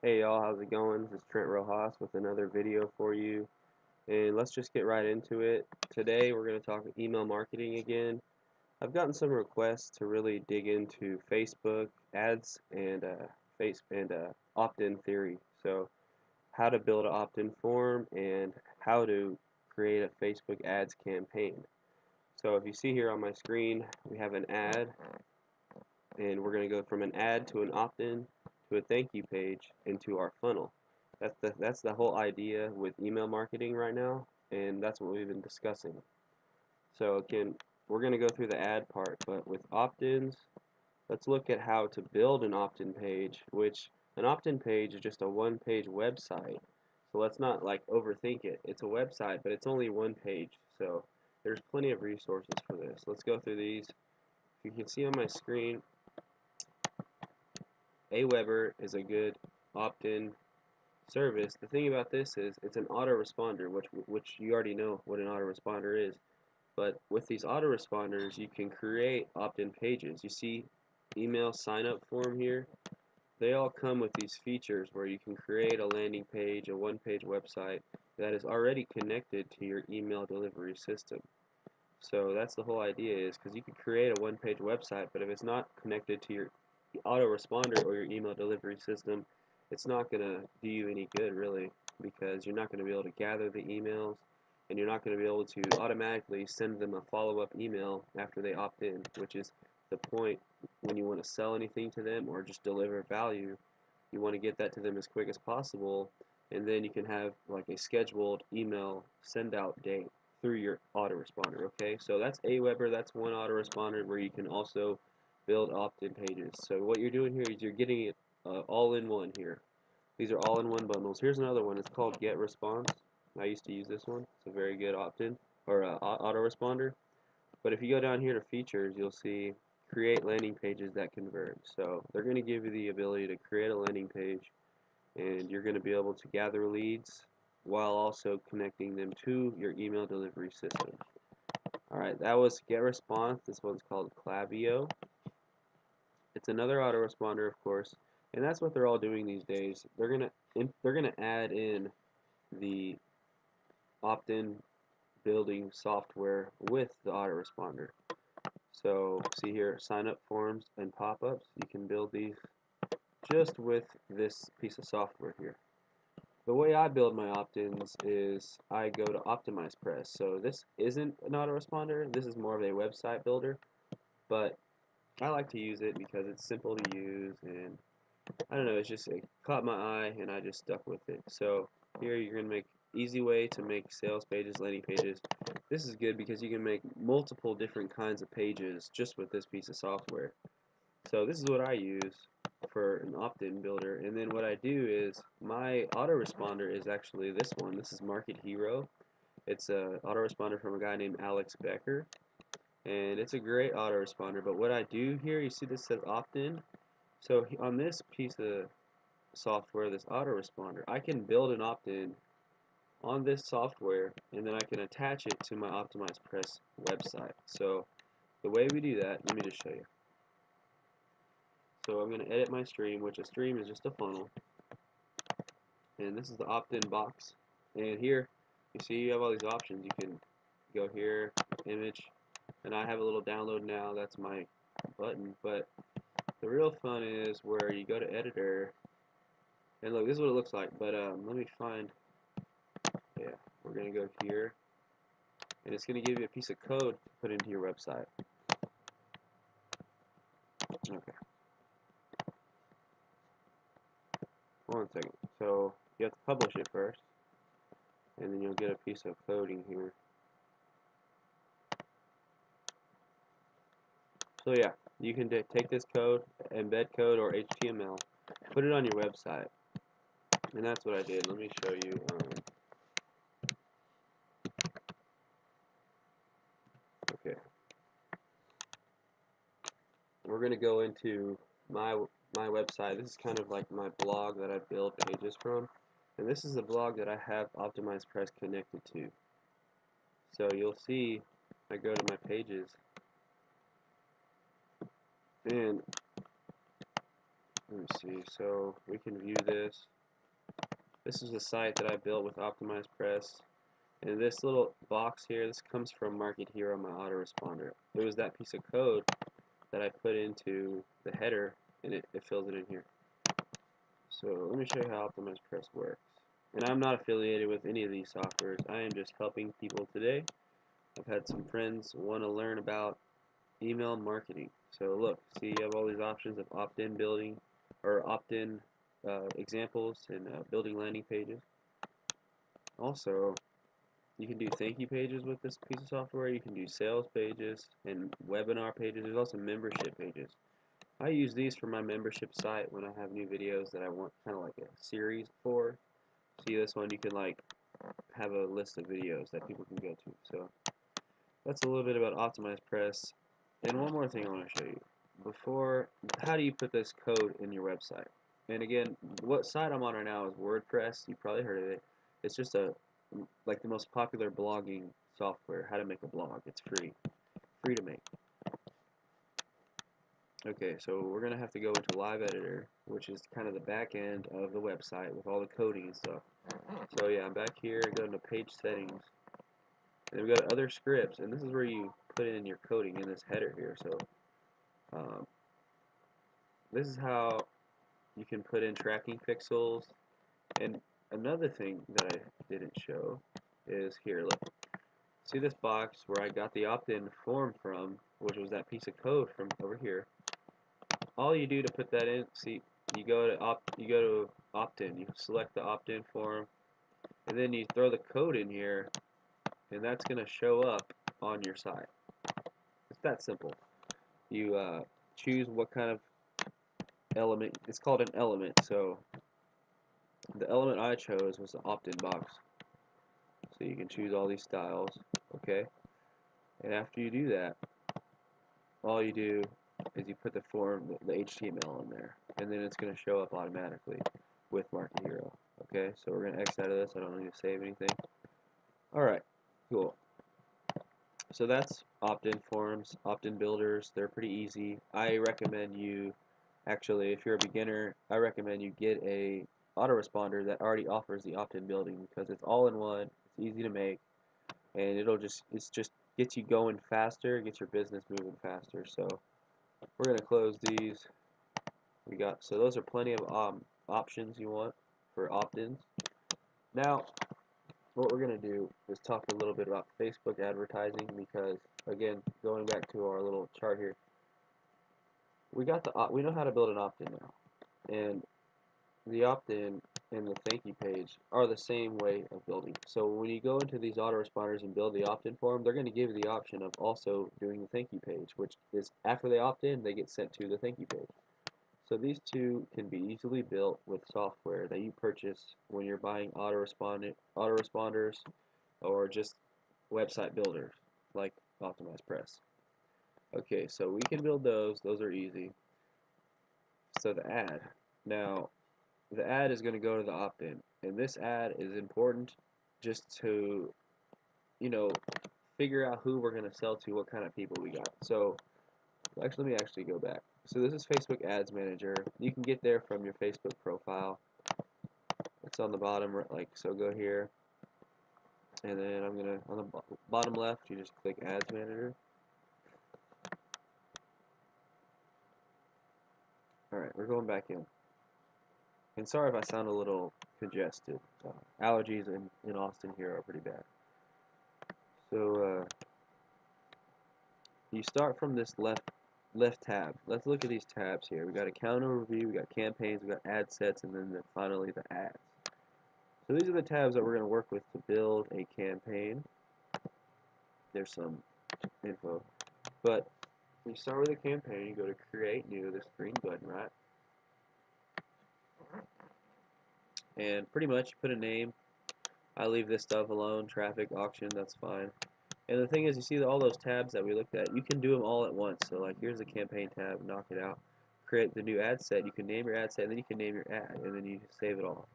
Hey y'all, how's it going? This is Trent Rojas with another video for you, and let's just get right into it. Today we're going to talk email marketing again. I've gotten some requests to really dig into Facebook ads and opt-in theory. So, how to build an opt-in form and how to create a Facebook ads campaign. So, if you see here on my screen, we have an ad, and we're going to go from an ad to an opt-in to a thank you page into our funnel. That's the whole idea with email marketing right now, and that's what we've been discussing. So again, we're going to go through the ad part, but with opt-ins, let's look at how to build an opt-in page, which an opt-in page is just a one-page website. So let's not like overthink it. It's a website, but it's only one page. So there's plenty of resources for this. Let's go through these. You can see on my screen, Aweber is a good opt-in service. The thing about this is it's an autoresponder, which you already know what an autoresponder is. But with these autoresponders, you can create opt-in pages. You see email sign-up form here. They all come with these features where you can create a landing page, a one-page website that is already connected to your email delivery system. So that's the whole idea is because you could create a one-page website, but if it's not connected to your autoresponder or your email delivery system, it's not going to do you any good really because you're not going to be able to gather the emails and you're not going to be able to automatically send them a follow-up email after they opt in, which is the point when you want to sell anything to them or just deliver value. You want to get that to them as quick as possible, and then you can have like a scheduled email send out date through your autoresponder. Okay, so that's Aweber. That's one autoresponder where you can also build opt-in pages. So what you're doing here is you're getting it all in one here. These are all in one bundles. Here's another one. It's called Get Response. I used to use this one. It's a very good opt-in or autoresponder. But if you go down here to features, you'll see create landing pages that convert. So they're going to give you the ability to create a landing page, and you're going to be able to gather leads while also connecting them to your email delivery system. Alright, that was Get Response. This one's called Klaviyo. It's another autoresponder, of course, and that's what they're all doing these days. They're gonna add in the opt-in building software with the autoresponder. So see here, sign up forms and pop-ups. You can build these just with this piece of software here. The way I build my opt-ins is I go to OptimizePress. So this isn't an autoresponder. This is more of a website builder, but I like to use it because it's simple to use and I don't know, it caught my eye and I just stuck with it. So here you're going to make easy way to make sales pages, landing pages. This is good because you can make multiple different kinds of pages just with this piece of software. So this is what I use for an opt-in builder, and then what I do is my autoresponder is actually this one. This is Market Hero. It's a autoresponder from a guy named Alex Becker, and it's a great autoresponder. But what I do here, you see this says opt-in. So on this piece of software, this autoresponder, I can build an opt-in on this software, and then I can attach it to my OptimizePress website. So the way we do that, let me just show you. So I'm going to edit my stream, which a stream is just a funnel. And this is the opt-in box. And here, you see you have all these options. You can go here, image, and I have a little download now. That's my button. But the real fun is where you go to editor, and look, this is what it looks like. But let me find, yeah, we're going to go here, and it's going to give you a piece of code to put into your website. Okay, 1 second. So you have to publish it first, and then you'll get a piece of coding here. So yeah, you can take this code, embed code or HTML, put it on your website, and that's what I did. Let me show you. Okay, we're gonna go into my website. This is kind of like my blog that I build pages from, and this is the blog that I have OptimizePress connected to. So you'll see, I go to my pages, and Let me see. So we can view this. This is a site that I built with OptimizePress. And this little box here, this comes from Market Hero, my autoresponder. It was that piece of code that I put into the header, and it fills it in here. So let me show you how OptimizePress works. And I'm not affiliated with any of these softwares. I am just helping people today. I've had some friends want to learn about email marketing. So look, see, you have all these options of opt-in building or opt-in examples and building landing pages. Also, you can do thank you pages with this piece of software. You can do sales pages and webinar pages. There's also membership pages. I use these for my membership site when I have new videos that I want kind of like a series for. See this one, you can like have a list of videos that people can go to. So that's a little bit about OptimizePress. And one more thing I want to show you. How do you put this code in your website? And again, what site I'm on right now is WordPress. You probably heard of it. It's just like the most popular blogging software. How to make a blog. It's free to make. Okay, so we're gonna have to go into Live Editor, which is kind of the back end of the website with all the coding and stuff. So yeah, I'm back here. I go into Page Settings, and then we go to Other Scripts, and this is where you put in your coding in this header here. So um, this is how you can put in tracking pixels. And another thing that I didn't show is here. Look, see this box where I got the opt-in form from, which was that piece of code from over here. All you do to put that in, see, you go to opt-in. You select the opt-in form, and then you throw the code in here, and that's going to show up on your site. It's that simple. You choose what kind of element. It's called an element. So the element I chose was the opt-in box. So you can choose all these styles. Okay. And after you do that, all you do is you put the form, the HTML in there, and then it's going to show up automatically with Market Hero. Okay, so we're going to X out of this. I don't need to save anything. Alright, cool. So that's opt-in forms, opt-in builders. They're pretty easy. I recommend you, actually, if you're a beginner, I recommend you get a autoresponder that already offers the opt-in building because it's all in one, it's easy to make, and it's just gets you going faster, gets your business moving faster. So we're going to close these. So those are plenty of options you want for opt-ins. Now, what we're going to do is talk a little bit about Facebook advertising because, again, going back to our little chart here, we know how to build an opt-in now, and the opt-in and the thank you page are the same way of building. So when you go into these autoresponders and build the opt-in form, they're going to give you the option of also doing the thank you page, which is after they opt in, they get sent to the thank you page. So these two can be easily built with software that you purchase when you're buying autoresponders or just website builders like OptimizePress. Okay, so we can build those. Those are easy. So the ad. Now, the ad is going to go to the opt-in, and this ad is important just to, figure out who we're going to sell to, what kind of people we got. So actually, let me actually go back. So this is Facebook Ads Manager. You can get there from your Facebook profile. It's on the bottom, so go here, and then I'm gonna on the bottom left, you just click Ads Manager. All right, we're going back in. And sorry if I sound a little congested. Allergies in Austin here are pretty bad. So you start from this left tab. Let's look at these tabs here. We got account overview, we got campaigns, we got ad sets, and then finally the ads. So these are the tabs that we're going to work with to build a campaign. There's some info, but you start with a campaign. You go to Create New, this green button, right? And pretty much put a name. I leave this stuff alone. Traffic, auction, that's fine. And the thing is, you see all those tabs that we looked at, you can do them all at once. So like here's the campaign tab, knock it out. Create the new ad set, you can name your ad set, and then you can name your ad, and then you save it all.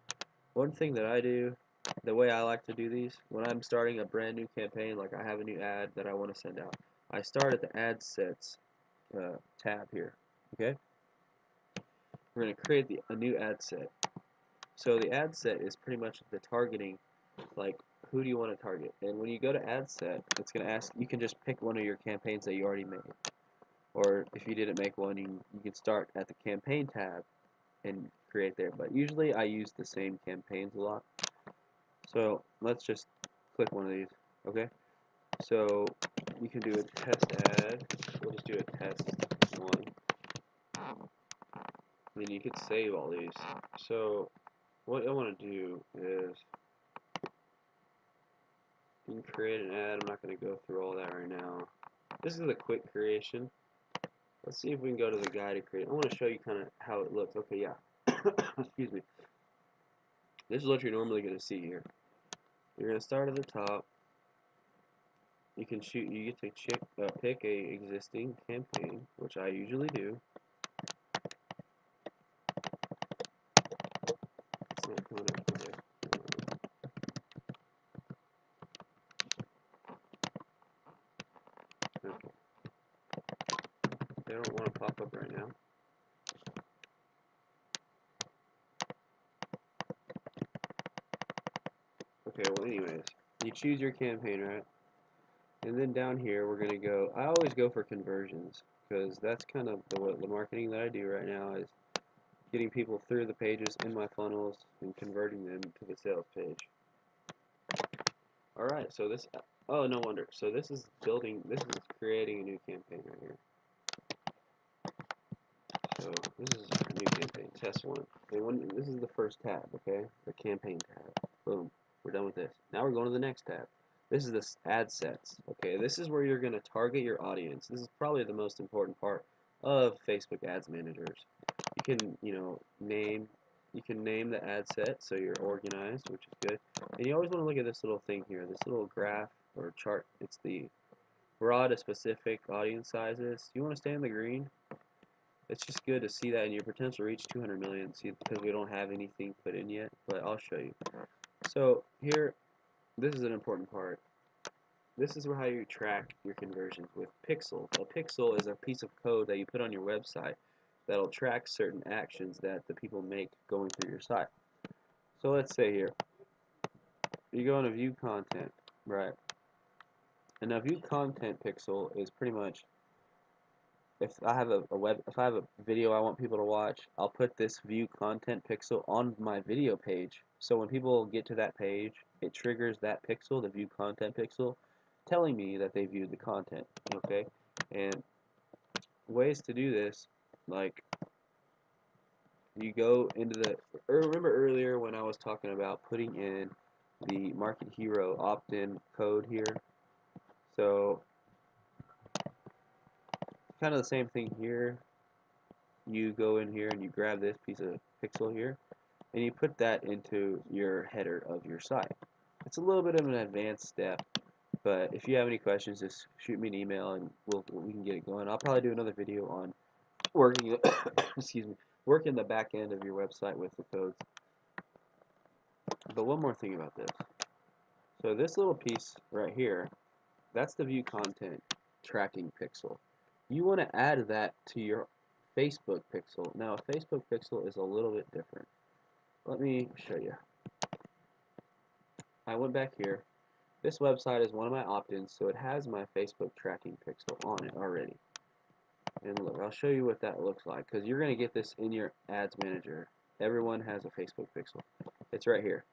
One thing that I do, the way I like to do these, when I'm starting a brand new campaign, like I have a new ad that I want to send out, I start at the ad sets tab here, okay? we're going to create a new ad set. So the ad set is pretty much the targeting, like who do you want to target? And when you go to ad set, it's going to ask, you can just pick one of your campaigns that you already made. Or if you didn't make one, you can start at the campaign tab and create there. But usually I use the same campaigns a lot. So let's just click one of these, okay? So you can do a test ad. We'll just do a test one. Then you could save all these. So what I want to do is you can create an ad. I'm not going to go through all that right now. This is a quick creation. Let's see if we can go to the guide to create. I want to show you kind of how it looks. Okay, yeah. Excuse me. This is what you're normally going to see here. You're going to start at the top. You can shoot. You get to pick a existing campaign, which I usually do. It's not coming up for this. Okay. They don't want to pop up right now. Okay. Well, anyways, you choose your campaign, right? And then down here, we're gonna go. I always go for conversions because that's kind of the marketing that I do right now is getting people through the pages in my funnels and converting them to the sales page. All right, so this. Oh, no wonder. So this is building. This is creating a new campaign right here. So this is a new campaign, test one. Okay, this is the first tab. Okay, the campaign tab. Boom. We're done with this. Now we're going to the next tab. This is the ad sets. Okay, this is where you're going to target your audience. This is probably the most important part of Facebook Ads Managers. You can, name the ad set so you're organized, which is good. And you always want to look at this little thing here, this little graph or chart. It's the broad to specific audience sizes. You want to stay in the green. It's just good to see that in your potential reach 200 million. See, because we don't have anything put in yet, but I'll show you. So here, this is an important part. This is how you track your conversions with Pixel. A pixel is a piece of code that you put on your website that'll track certain actions that the people make going through your site. So let's say here, you go into view content, right? And now view content pixel is pretty much if I have a video I want people to watch, I'll put this view content pixel on my video page. So when people get to that page, it triggers that pixel, the view content pixel, telling me that they viewed the content. Okay, and ways to do this, like you go into the. Remember earlier when I was talking about putting in the Market Hero opt-in code here? So kind of the same thing here. You go in here and you grab this piece of pixel here and you put that into your header of your site. It's a little bit of an advanced step, but if you have any questions, just shoot me an email and we can get it going. I'll probably do another video on working excuse me, working the back end of your website with the codes. But one more thing about this. So this little piece right here, that's the view content tracking pixel. You want to add that to your Facebook pixel. Now a Facebook pixel is a little bit different. Let me show you. I went back here. This website is one of my opt-ins, so it has my Facebook tracking pixel on it already. And look, I'll show you what that looks like, because you're going to get this in your ads manager. Everyone has a Facebook pixel. It's right here.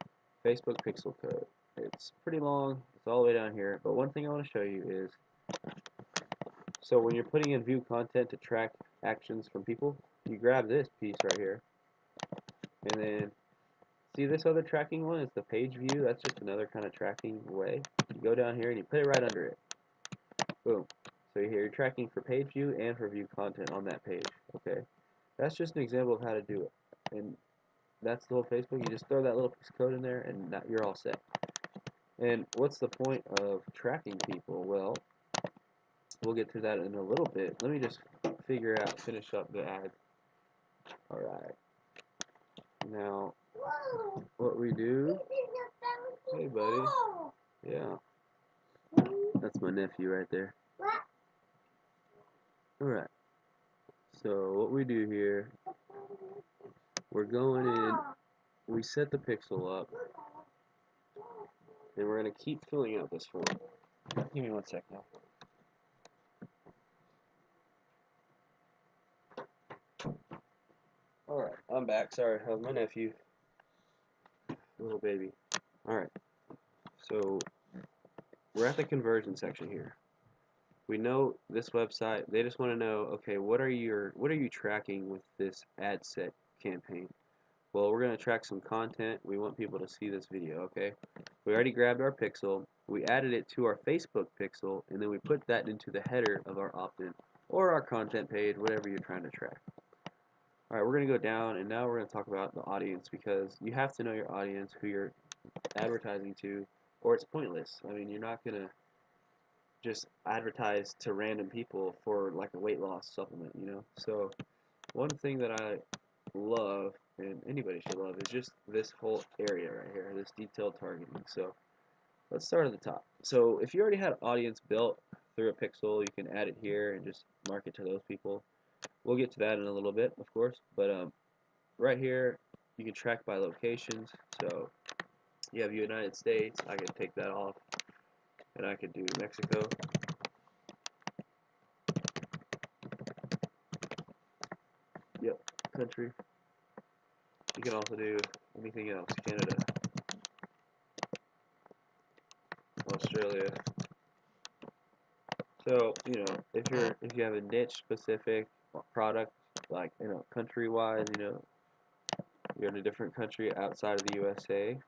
Facebook pixel code. It's pretty long. It's all the way down here. But one thing I want to show you is, so when you're putting in view content to track actions from people, you grab this piece right here, and then see this other tracking one? It's the page view. That's just another kind of tracking way. You go down here and you put it right under it. Boom. So here you're tracking for page view and for view content on that page. Okay. That's just an example of how to do it. And that's the whole Facebook. You just throw that little piece of code in there and you're all set. And what's the point of tracking people? Well, we'll get to that in a little bit. Let me just finish up the ad. Alright. Now, what we do, hey buddy, yeah, that's my nephew right there. Alright, So what we do here, we're going in, we set the pixel up, and we're going to keep filling out this form. Give me 1 sec now. Alright, I'm back. Sorry, that was my nephew. Little baby. Alright, so we're at the conversion section here. We know this website, they just want to know, okay, what are you tracking with this ad set campaign? Well, we're going to track some content. We want people to see this video, okay? We already grabbed our pixel, we added it to our Facebook pixel, and then we put that into the header of our opt-in or our content page, whatever you're trying to track. Alright, we're going to go down, and now we're going to talk about the audience, because you have to know your audience, who you're advertising to, or it's pointless. I mean, you're not going to just advertise to random people for like a weight loss supplement, you know? So one thing that I love, and anybody should love, is just this whole area right here, this detailed targeting. So let's start at the top. So if you already had an audience built through a pixel, you can add it here and just market to those people. We'll get to that in a little bit, of course, but right here you can track by locations. So you have United States, I could take that off, and I could do Mexico. Yep, country. You can also do anything else. Canada, Australia. So, you know, if you have a niche specific product, like, you know, country wise, you know, you're in a different country outside of the USA,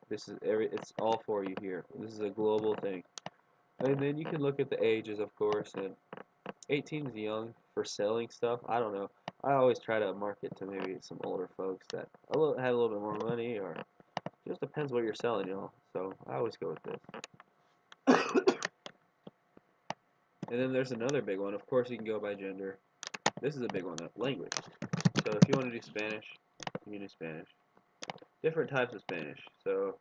it's all for you here. This is a global thing. And then you can look at the ages, of course, and 18 is young for selling stuff. I don't know. I always try to market to maybe some older folks that have a little bit more money, or just depends what you're selling, y'all. So I always go with this. And then there's another big one. Of course, you can go by gender. This is a big one, language. So if you want to do Spanish, you can do Spanish. Different types of Spanish. So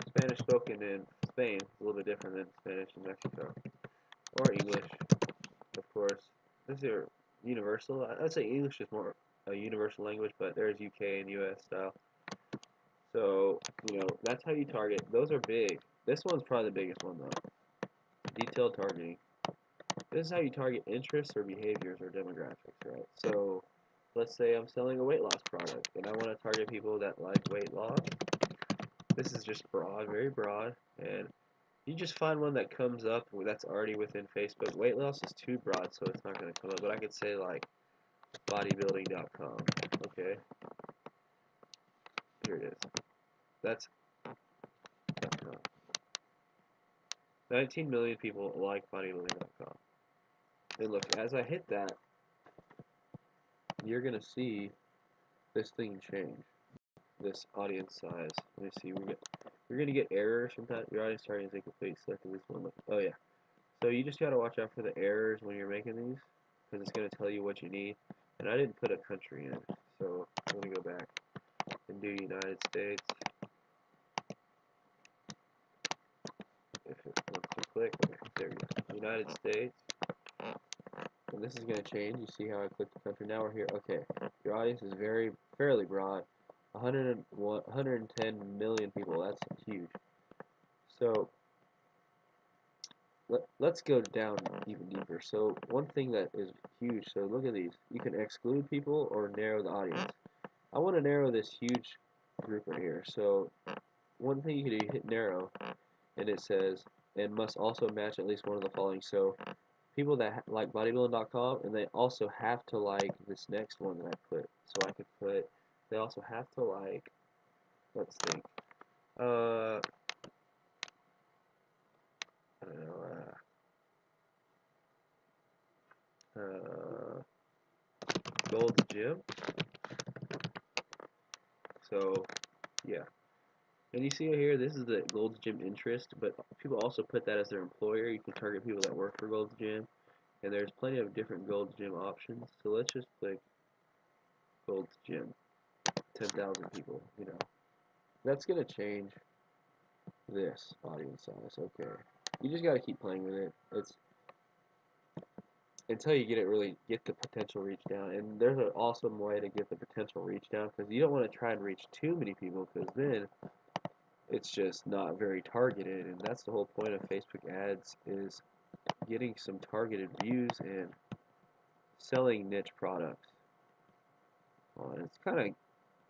Spanish spoken in Spain is a little bit different than Spanish in Mexico. Or English, of course. These are universal. I'd say English is more a universal language, but there's UK and US style. So, you know, that's how you target. Those are big. This one's probably the biggest one, though. Detailed targeting. This is how you target interests or behaviors or demographics, right? So, let's say I'm selling a weight loss product, and I want to target people that like weight loss. This is just broad, very broad, and you just find one that comes up that's already within Facebook. Weight loss is too broad, so it's not going to come up, but I could say, like, bodybuilding.com, okay? Here it is. That's 19 million people like bodybuilding.com. And look, as I hit that, you're going to see this thing change, this audience size. Let me see, you're going to get errors sometimes. Your audience targeting is incomplete. Select this one. Oh, yeah. So you just got to watch out for the errors when you're making these, because it's going to tell you what you need. And I didn't put a country in, so I'm going to go back and do United States. If it wants to click, okay, there we go. United States. And this is going to change. You see how I click the country. Now we're here. Okay, your audience is fairly broad. 110 million people. That's huge. So let's go down even deeper. So one thing that is huge. So look at these. You can exclude people or narrow the audience. I want to narrow this huge group right here. So one thing you can do, you hit narrow, and it says, and must also match at least one of the following. So people that like bodybuilding.com, and they also have to like this next one that I put. So I could put, they also have to like, let's think, I don't know, Gold's Gym. So yeah, and you see here, this is the Gold's Gym interest, but people also put that as their employer. You can target people that work for Gold's Gym, and there's plenty of different Gold's Gym options. So let's just click Gold's Gym, 10,000 people, you know. That's going to change this audience size, okay. You just got to keep playing with it. until you get the potential reach down. And there's an awesome way to get the potential reach down, because you don't want to try and reach too many people, because then it's just not very targeted. And that's the whole point of Facebook ads, is getting some targeted views and selling niche products. It's kind of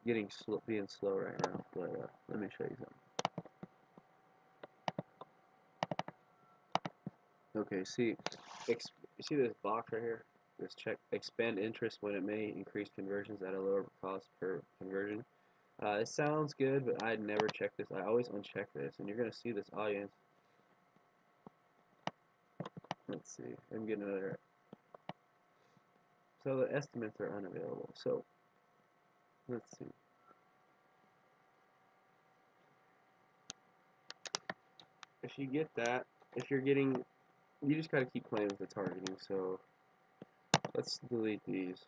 being slow right now, but let me show you something. Okay, you see this box right here? This check expand interest when it may increase conversions at a lower cost per conversion. It sounds good, but I'd never check this. I always uncheck this, and you're gonna see this audience. Let's see. I'm getting another. So the estimates are unavailable. So let's see. If you get that, if you're getting, you just gotta keep playing with the targeting. So let's delete these.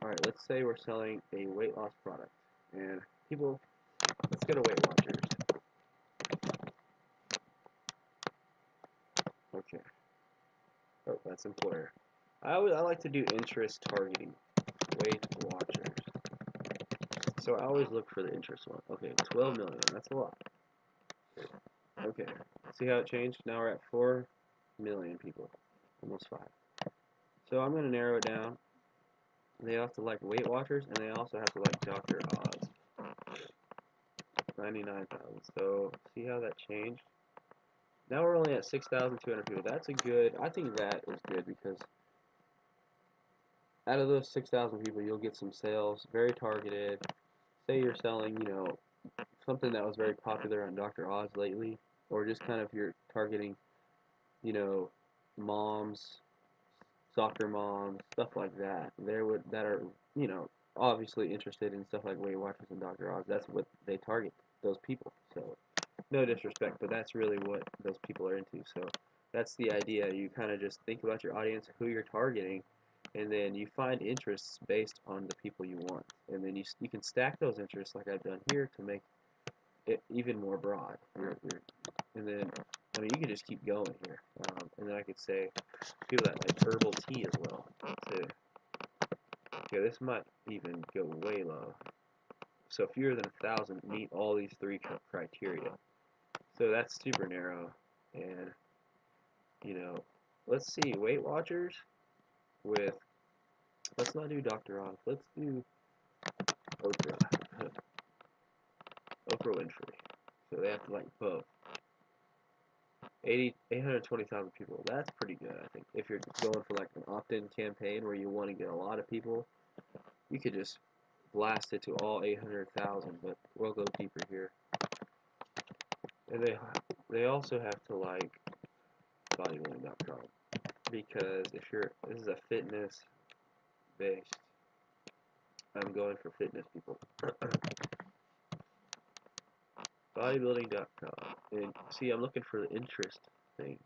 Alright, let's say we're selling a weight loss product, and people, let's go to Weight Watchers. Okay. Oh, that's employer. I like to do interest targeting. Weight Watchers. So I always look for the interest one. Okay, 12 million. That's a lot. Okay. See how it changed? Now we're at 4 million people. Almost 5. So I'm going to narrow it down. They have to like Weight Watchers, and they also have to like Dr. Oz. 99,000. So see how that changed? Now we're only at 6,200 people. That's a good, I think that is good, because out of those 6,000 people, you'll get some sales, very targeted. Say you're selling, something that was very popular on Dr. Oz lately, or just kind of you're targeting, moms, soccer moms, stuff like that. That are, obviously interested in stuff like Weight Watchers and Dr. Oz. That's what they target, those people. So no disrespect, but that's really what those people are into. So that's the idea. You kind of just think about your audience, who you're targeting, and then you find interests based on the people you want. And then you can stack those interests like I've done here to make it even more broad. And then, I mean, you can just keep going here. And then I could say people that like herbal tea as well, too. Okay, this might even go way low. So fewer than 1,000 meet all these 3 criteria. So that's super narrow. And, let's see, Weight Watchers with, let's not do Dr. Oz, let's do Oprah. Oprah Winfrey. So they have to like both. 820,000 people. That's pretty good, I think. If you're going for like an opt-in campaign where you want to get a lot of people, you could just blast it to all 800,000, but we'll go deeper here. And they also have to like bodybuilding.com, because if this is a fitness based, I'm going for fitness people. Bodybuilding.com, and see, I'm looking for the interest thing.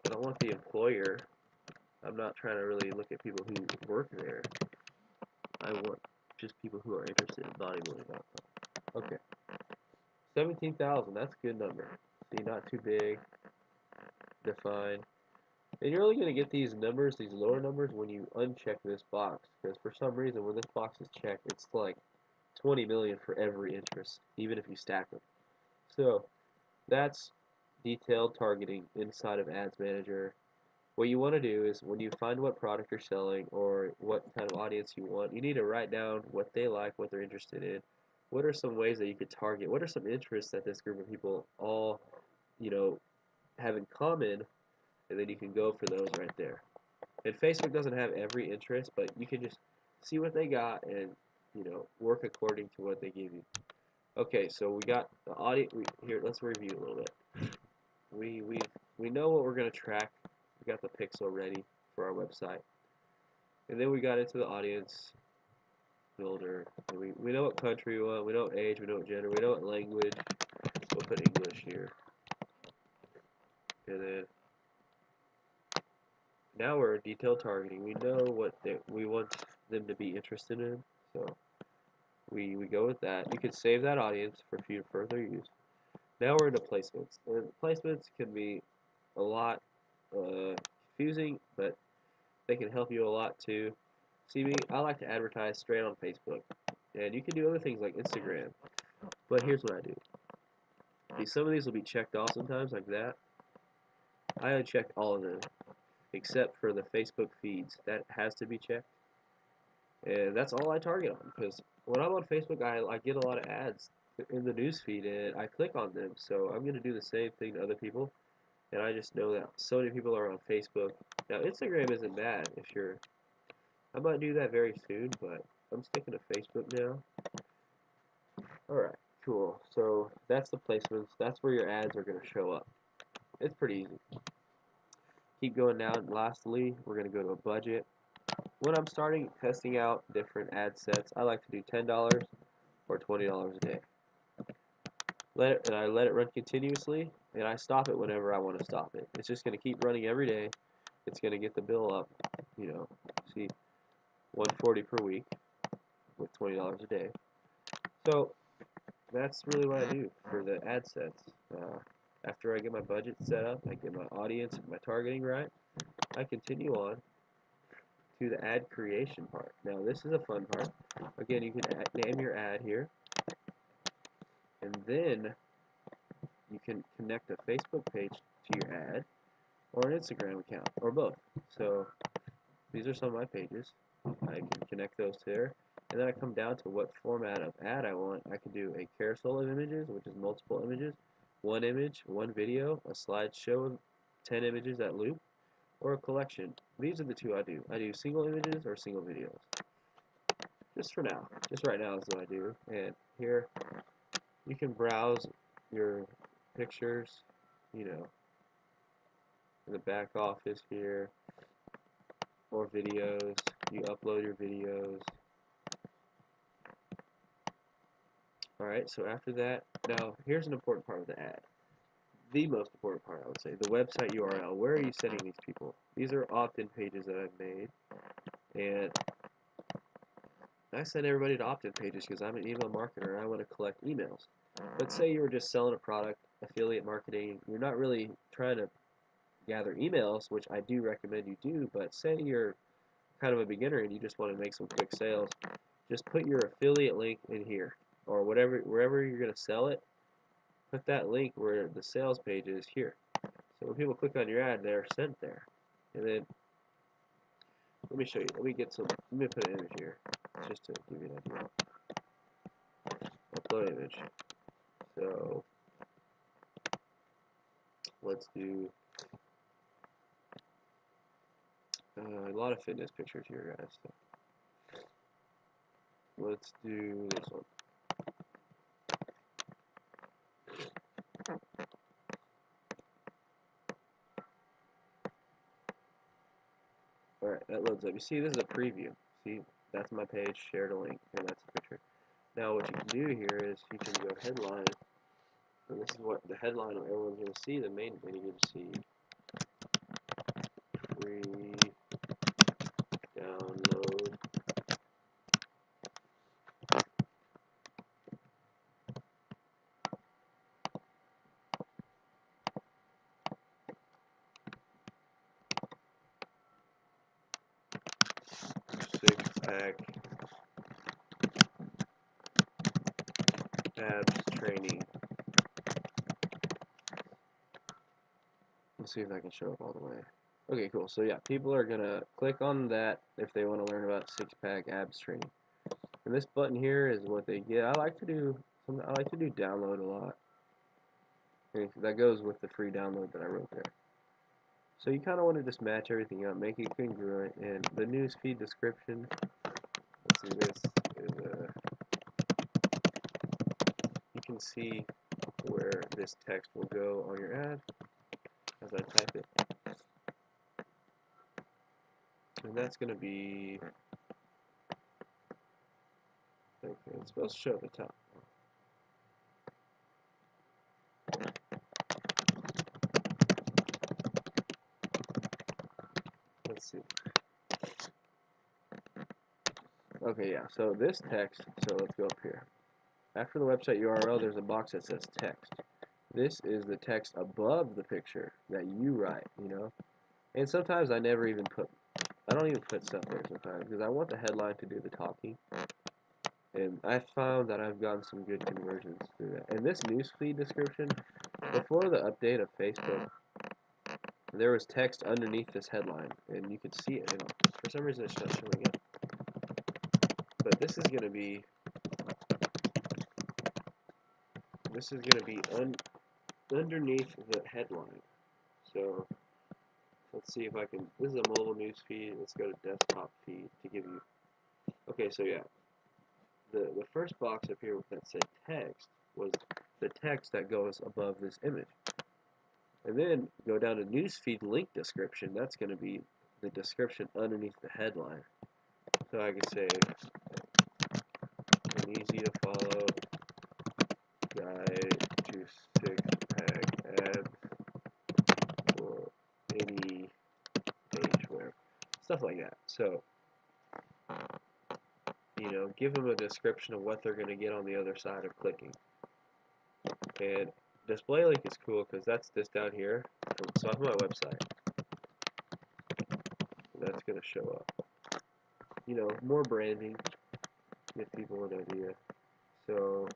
I don't want the employer. I'm not trying to really look at people who work there. I want just people who are interested in bodybuilding.com. Okay. 17,000, that's a good number. See, not too big. Define. And you're only going to get these numbers, these lower numbers, when you uncheck this box. Because for some reason, when this box is checked, it's like 20 million for every interest, even if you stack them. So, that's detailed targeting inside of Ads Manager. What you want to do is, when you find what product you're selling or what kind of audience you want, you need to write down what they like, what they're interested in. What are some ways that you could target? What are some interests that this group of people all, have in common? And then you can go for those right there. And Facebook doesn't have every interest, but you can just see what they got and, work according to what they give you. Okay, so we got the audience. Here, let's review a little bit. We know what we're going to track. We got the pixel ready for our website. And then we got into the audience builder. And we know what country we want. We know what age. We know what gender. We know what language. We'll put English here. And then now we're detailed targeting. We know what we want them to be interested in. So we go with that. You can save that audience for further use. Now we're into placements. And placements can be a lot confusing, but they can help you a lot too. See me, I like to advertise straight on Facebook. And you can do other things like Instagram. But here's what I do. See, some of these will be checked off sometimes, like that. I unchecked all of them, except for the Facebook feeds. That has to be checked. And that's all I target on, because when I'm on Facebook, I get a lot of ads in the news feed, and I click on them. So I'm going to do the same thing to other people. And I just know that so many people are on Facebook. Now, Instagram isn't bad if you're. I might do that very soon, but I'm sticking to Facebook now. Alright, cool. So that's the placements. That's where your ads are going to show up. It's pretty easy. Keep going down. Lastly, we're going to go to a budget. When I'm starting testing out different ad sets, I like to do $10 or $20 a day. I let it run continuously, and I stop it whenever I want to stop it. It's just going to keep running every day. It's going to get the bill up, see, 140 per week with $20 a day. So that's really what I do for the ad sets. After I get my budget set up, I get my audience, my targeting right, I continue on to the ad creation part. Now this is a fun part. Again, you can name your ad here, and then you can connect a Facebook page to your ad, or an Instagram account, or both. So these are some of my pages. I can connect those to there, and then I come down to what format of ad I want. I can do a carousel of images, which is multiple images, one image, one video, a slideshow of 10 images that loop, or a collection. These are the two I do. I do single images or single videos. Just for now. Just right now is what I do. And here, you can browse your pictures, in the back office here, or videos. You upload your videos. Alright, so after that, now here's an important part of the ad. The most important part, I would say, the website URL. Where are you sending these people? These are opt-in pages that I've made, and I send everybody to opt-in pages because I'm an email marketer and I want to collect emails. But say you were just selling a product, affiliate marketing, you're not really trying to gather emails, which I do recommend you do, but say you're kind of a beginner and you just want to make some quick sales, just put your affiliate link in here, or wherever you're going to sell it, put that link where the sales page is here. So when people click on your ad, they're sent there. And then, let me show you, let me put an image here, just to give you an idea. Upload image. So, let's do a lot of fitness pictures here, guys. So let's do this one. Alright, that loads up. You see, this is a preview. See, that's my page, shared a link, and that's the picture. Now, what you can do here is you can go headline, and this is what the headline everyone's going to see. The main thing you're going to see: free download six-pack abs training. Let's see if I can show up all the way. Okay, cool. So yeah, people are gonna click on that if they want to learn about six-pack abs training. And this button here is what they get. I like to do download a lot. Okay, so that goes with the free download that I wrote there. So you kind of want to just match everything up, make it congruent, and the newsfeed description. Let's see, this is you can see where this text will go on your ad as I type it. And that's going to be, okay, it's supposed to show at the top. Let's see. Okay, yeah, so this text, so let's go up here. After the website URL, there's a box that says text. This is the text above the picture that you write, you know. And sometimes I never even put, I don't even put stuff there sometimes because I want the headline to do the talking. And I found that I've gotten some good conversions through that. And this newsfeed description, before the update of Facebook, there was text underneath this headline, and you could see it. And for some reason, it's not showing up. But this is going to be underneath the headline. So let's see if I can. This is a mobile news feed. Let's go to desktop feed to give you. Okay, so yeah, the first box up here that said text was the text that goes above this image. And then go down to newsfeed link description. That's going to be the description underneath the headline. So I could say an easy to follow guide to six-pack abs for any age, whatever, stuff like that. So you know, give them a description of what they're going to get on the other side of clicking. And display link is cool because that's this down here. So I'm on my website. That's going to show up. You know, more branding, give people an idea. So,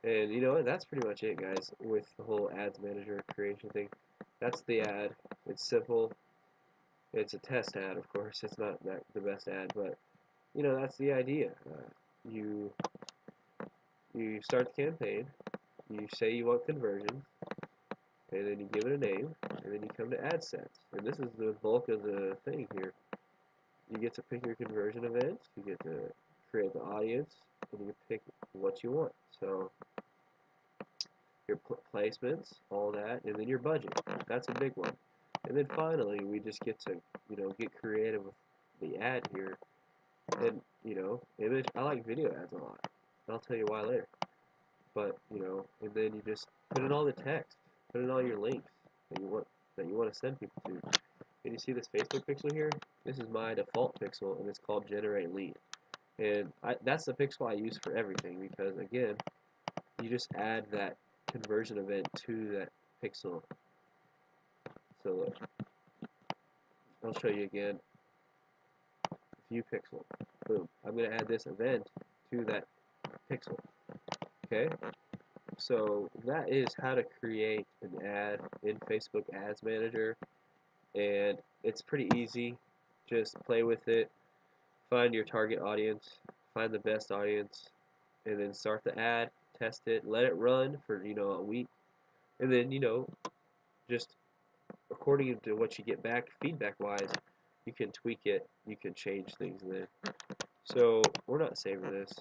and you know what, that's pretty much it, guys, with the whole ads manager creation thing. That's the ad. It's simple. It's a test ad, of course. It's not the best ad, but you know, that's the idea. You start the campaign, you say you want conversions, and then you give it a name, and then you come to ad sets. And this is the bulk of the thing here. You get to pick your conversion events, you get to create the audience, and you pick what you want. So your placements, all that, and then your budget. That's a big one. And then finally, we just get to, you know, get creative with the ad here. And, you know, image, I like video ads a lot. I'll tell you why later. But, you know, and then you just put in all the text, put in all your links that you want to send people to. And you see this Facebook pixel here? This is my default pixel, and it's called Generate Lead. And that's the pixel I use for everything because, again, you just add that conversion event to that pixel. So look, I'll show you again. View pixel. Boom. I'm going to add this event to that pixel. Okay? So that is how to create an ad in Facebook Ads Manager. And it's pretty easy. Just play with it. Find your target audience. Find the best audience. And then start the ad. Test it. Let it run for, you know, a week. And then, you know, just according to what you get back feedback-wise, you can tweak it. You can change things there. So we're not saving this.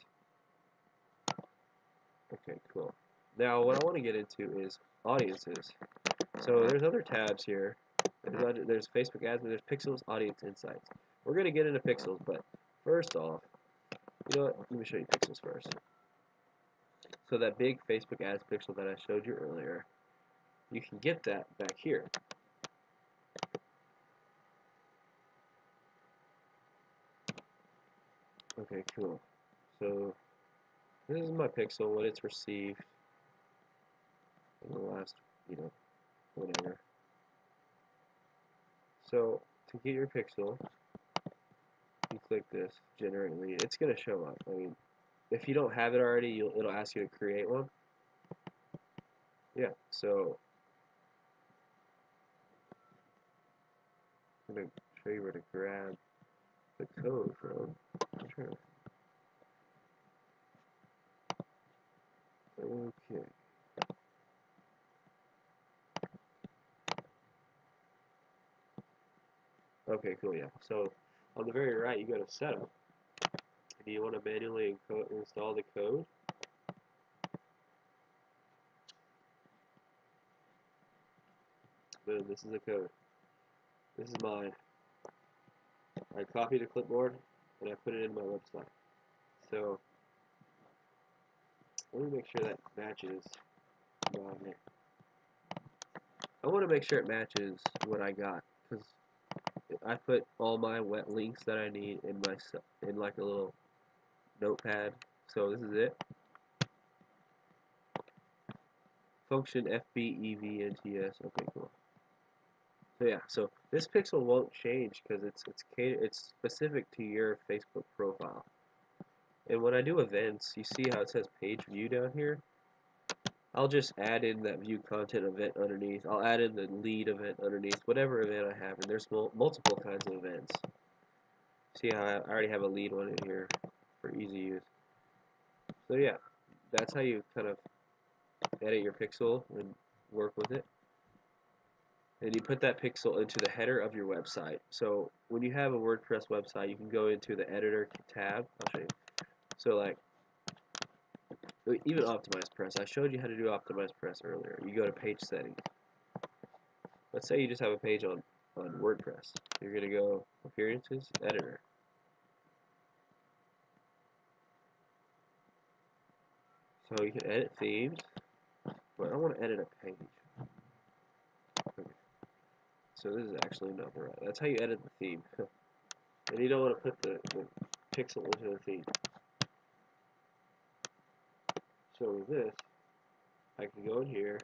Okay, cool. Now what I want to get into is audiences. So there's other tabs here. There's Facebook ads, there's pixels, audience insights. We're going to get into pixels, but first off, you know what? Let me show you pixels first. So that big Facebook ads pixel that I showed you earlier, you can get that back here. Okay, cool. So this is my pixel, what it's received in the last, you know, whatever. So to get your pixel, you click this, generate lead. It's going to show up. I mean, if you don't have it already, it'll ask you to create one. Yeah, so I'm going to show you where to grab the code from. Sure. Okay. Okay, cool, yeah. So on the very right, you go to setup. And you want to manually install the code. Boom, this is the code. This is mine. I copied a clipboard and I put it in my website. So let me make sure that matches my. I want to make sure it matches what I got because I put all my wet links that I need in like a little notepad. So this is it. function FBEVNTS. Okay, cool. So yeah, so this pixel won't change because it's specific to your Facebook profile. And when I do events, you see how it says page view down here? I'll just add in that view content event underneath. I'll add in the lead event underneath, whatever event I have. And there's multiple kinds of events. See how I already have a lead one in here for easy use. So yeah, that's how you kind of edit your pixel and work with it. And you put that pixel into the header of your website. So when you have a WordPress website, you can go into the editor tab. I'll show you. So like, even OptimizePress. I showed you how to do OptimizePress earlier. You go to page settings. Let's say you just have a page on WordPress. You're going to go Appearances, Editor. So you can edit themes, but I don't want to edit a page. Okay. So this is actually not right. That's how you edit the theme. And you don't want to put the pixel into the theme. So with this, I can go in here.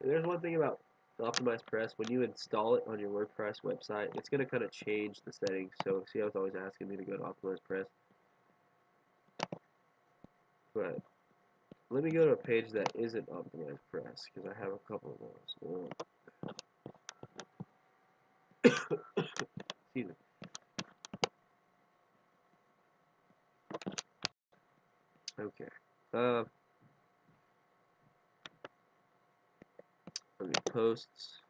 And there's one thing about OptimizePress. When you install it on your WordPress website, it's going to kind of change the settings. So see, I was always asking me to go to OptimizePress. But let me go to a page that isn't OptimizePress, because I have a couple of those. Excuse me. Okay. Let me posts.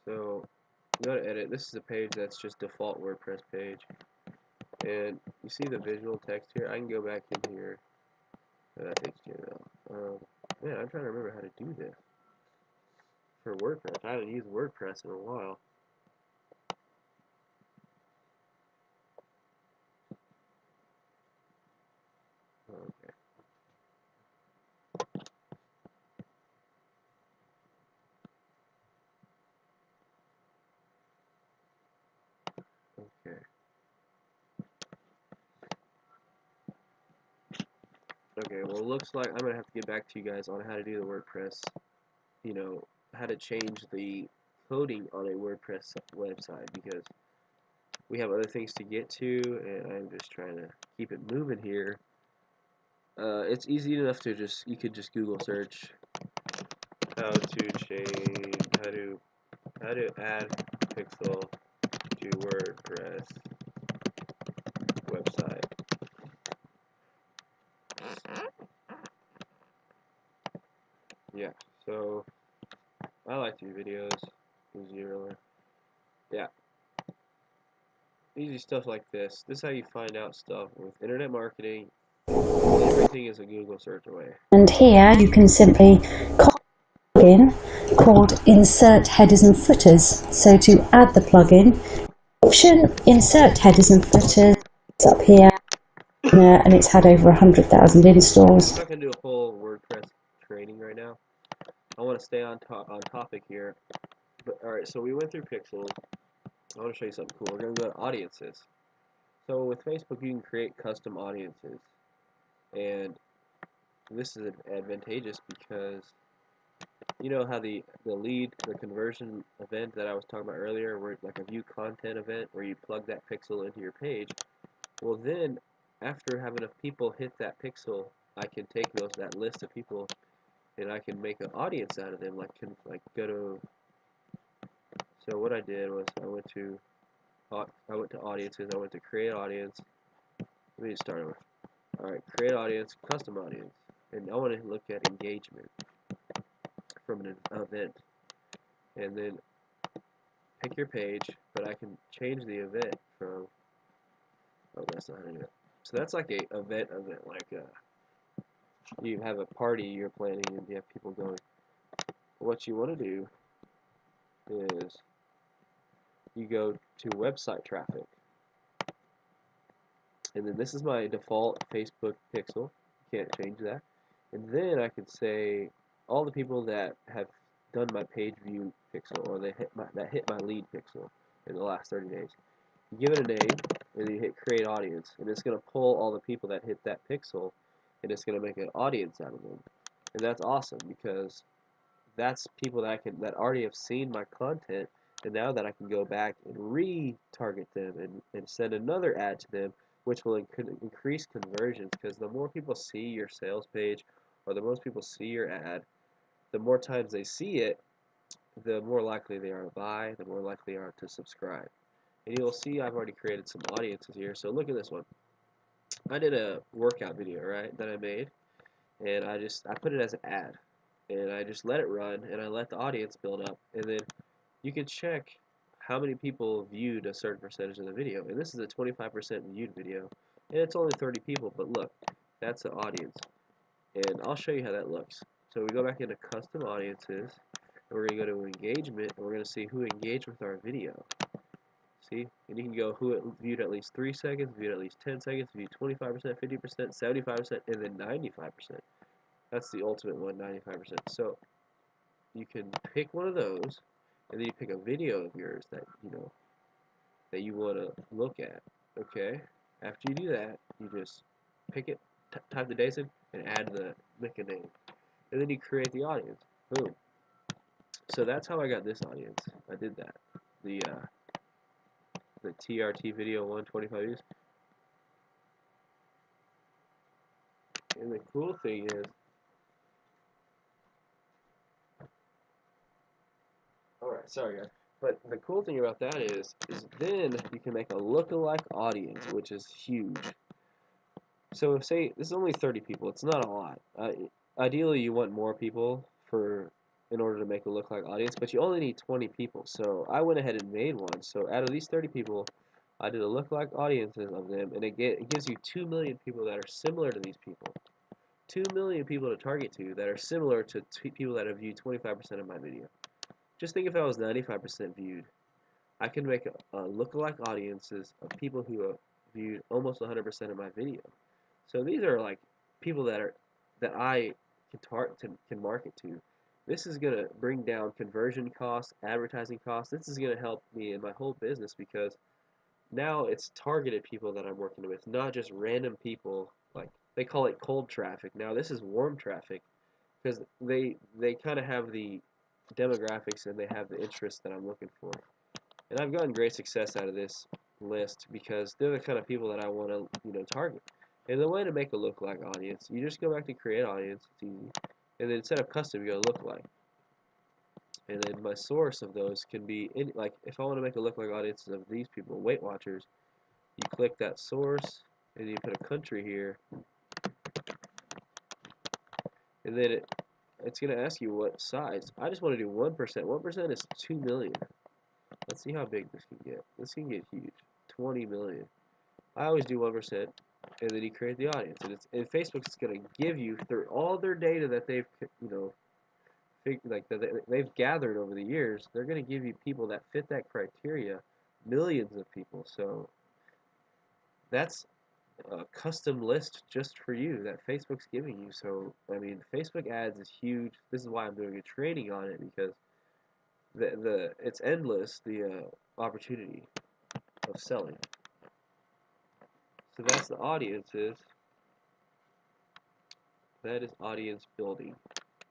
So go to edit. This is a page that's just default WordPress page. And you see the visual text here. I can go back in here. That's HTML. Man, I'm trying to remember how to do this for WordPress. I haven't used WordPress in a while. Okay. Okay. Okay, well, it looks like I'm going to have to get back to you guys on how to do the WordPress, you know, how to change the coding on a WordPress website, because we have other things to get to, and I'm just trying to keep it moving here. It's easy enough to you could just Google search how to add pixel to WordPress website. Yeah, so I like to do videos. Yeah, easy stuff like this. This is how you find out stuff with internet marketing. Everything is a Google search away. And here you can simply copy the plugin called Insert Headers and Footers. So to add the plugin, option Insert Headers and Footers up here, and it's had over 100,000 installs. I'm not going to do a full WordPress training right now. I want to stay on topic here. But alright, so we went through pixels. I want to show you something cool. We're going to go to audiences. So with Facebook, you can create custom audiences. And this is advantageous because you know how the conversion event that I was talking about earlier, where like a view content event where you plug that pixel into your page. Well, then after having enough people hit that pixel, I can take that list of people and I can make an audience out of them. Go to. So what I did was I went to audiences. I went to create audience. Let me just start over. All right, create audience, custom audience, and I want to look at engagement from an event, and then pick your page. But I can change the event from. Oh, that's not how to do it. So that's like a event, like you have a party you're planning and you have people going. What you want to do is you go to website traffic, and then this is my default Facebook pixel. Can't change that. And then I could say all the people that have done my page view pixel, or that hit my lead pixel in the last 30 days. You give it a name, and you hit create audience, and it's going to pull all the people that hit that pixel, and it's going to make an audience out of them. And that's awesome because that's people that that already have seen my content, and now that I can go back and retarget them and send another ad to them, which will increase conversions, because the more people see your sales page, or the most people see your ad, the more times they see it, the more likely they are to buy, the more likely they are to subscribe. And you'll see I've already created some audiences here. So look at this one. I did a workout video, right, that I made, and I put it as an ad, and I just let it run, and I let the audience build up, and then you can check how many people viewed a certain percentage of the video. And this is a 25% viewed video, and it's only 30 people, but look, that's the audience. And I'll show you how that looks. So we go back into custom audiences, and we're going to go to engagement, and we're going to see who engaged with our video. See? And you can go who it viewed at least 3 seconds, viewed at least 10 seconds, viewed 25%, 50%, 75%, and then 95%. That's the ultimate one, 95%. So you can pick one of those, and then you pick a video of yours that that you want to look at. Okay? After you do that, you just pick it, type the days in, and make a name. And then you create the audience. Boom. So that's how I got this audience. I did that. The TRT video 125 views. And the cool thing is, alright, sorry guys, but the cool thing about that is then you can make a lookalike audience, which is huge. So say this is only 30 people, it's not a lot. Ideally you want more people in order to make a lookalike audience, but you only need 20 people. So I went ahead and made one. So out of these 30 people, I did a lookalike audiences of them, and it gives you 2 million people that are similar to these people. 2 million people to target to that are similar to people that have viewed 25% of my video. Just think if I was 95% viewed, I can make a lookalike audiences of people who have viewed almost 100% of my video. So these are like people that I can market to. This is gonna bring down conversion costs, advertising costs. This is gonna help me in my whole business because now it's targeted people that I'm working with, not just random people. Like they call it cold traffic. Now this is warm traffic because they kind of have the demographics and they have the interests that I'm looking for. And I've gotten great success out of this list because they're the kind of people that I want to target. And the way to make a lookalike audience, you just go back to create audience, it's easy, and then instead of custom, you go to lookalike. And then my source of those can be like if I want to make a lookalike audience of these people, Weight Watchers, you click that source and you put a country here, and then it's going to ask you what size. I just want to do 1%. 1% is 2 million. Let's see how big this can get. This can get huge. 20 million. I always do 1%, and then you create the audience. And Facebook's going to give you through all their data that they've they've gathered over the years. They're going to give you people that fit that criteria, millions of people. So that's a custom list just for you that Facebook's giving you. So I mean, Facebook ads is huge. This is why I'm doing a training on it because it's endless the opportunity of selling. So that's the audiences. That is audience building.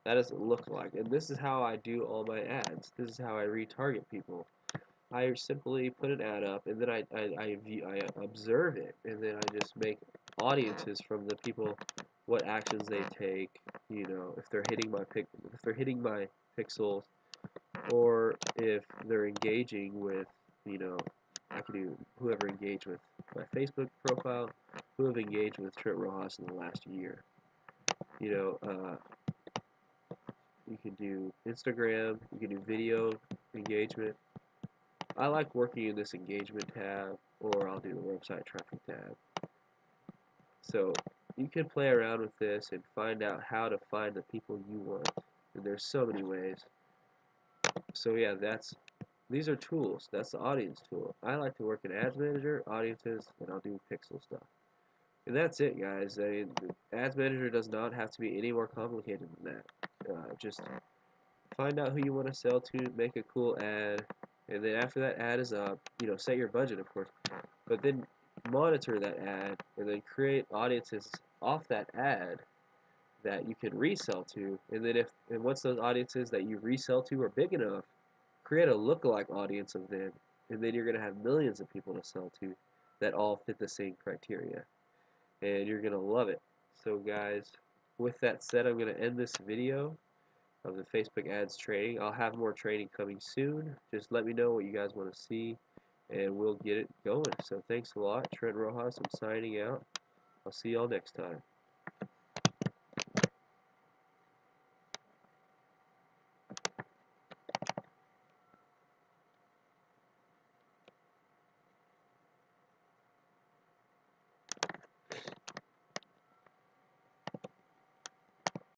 That does it look like, and this is how I do all my ads. This is how I retarget people. I simply put an ad up, and then I observe it, and then I just make audiences from the people, what actions they take, if they're hitting my pixels, or if they're engaging with, I can do whoever engaged with my Facebook profile, who have engaged with Trent Rojas in the last year. You can do Instagram, you can do video engagement. I like working in this engagement tab, or I'll do the website traffic tab. So you can play around with this and find out how to find the people you want. And there's so many ways. So yeah, these are tools. That's the audience tool. I like to work in Ads Manager, audiences, and I'll do pixel stuff. And that's it, guys. Ads Manager does not have to be any more complicated than that. Just find out who you want to sell to, make a cool ad, And then after that ad is up, set your budget, of course, but then monitor that ad and then create audiences off that ad that you can resell to. And then once those audiences that you resell to are big enough, create a lookalike audience of them, and then you're going to have millions of people to sell to that all fit the same criteria, and you're going to love it. So guys, with that said, I'm going to end this video of the Facebook ads training. I'll have more training coming soon. Just let me know what you guys want to see, and we'll get it going. So thanks a lot. Trent Rojas, I'm signing out. I'll see y'all next time.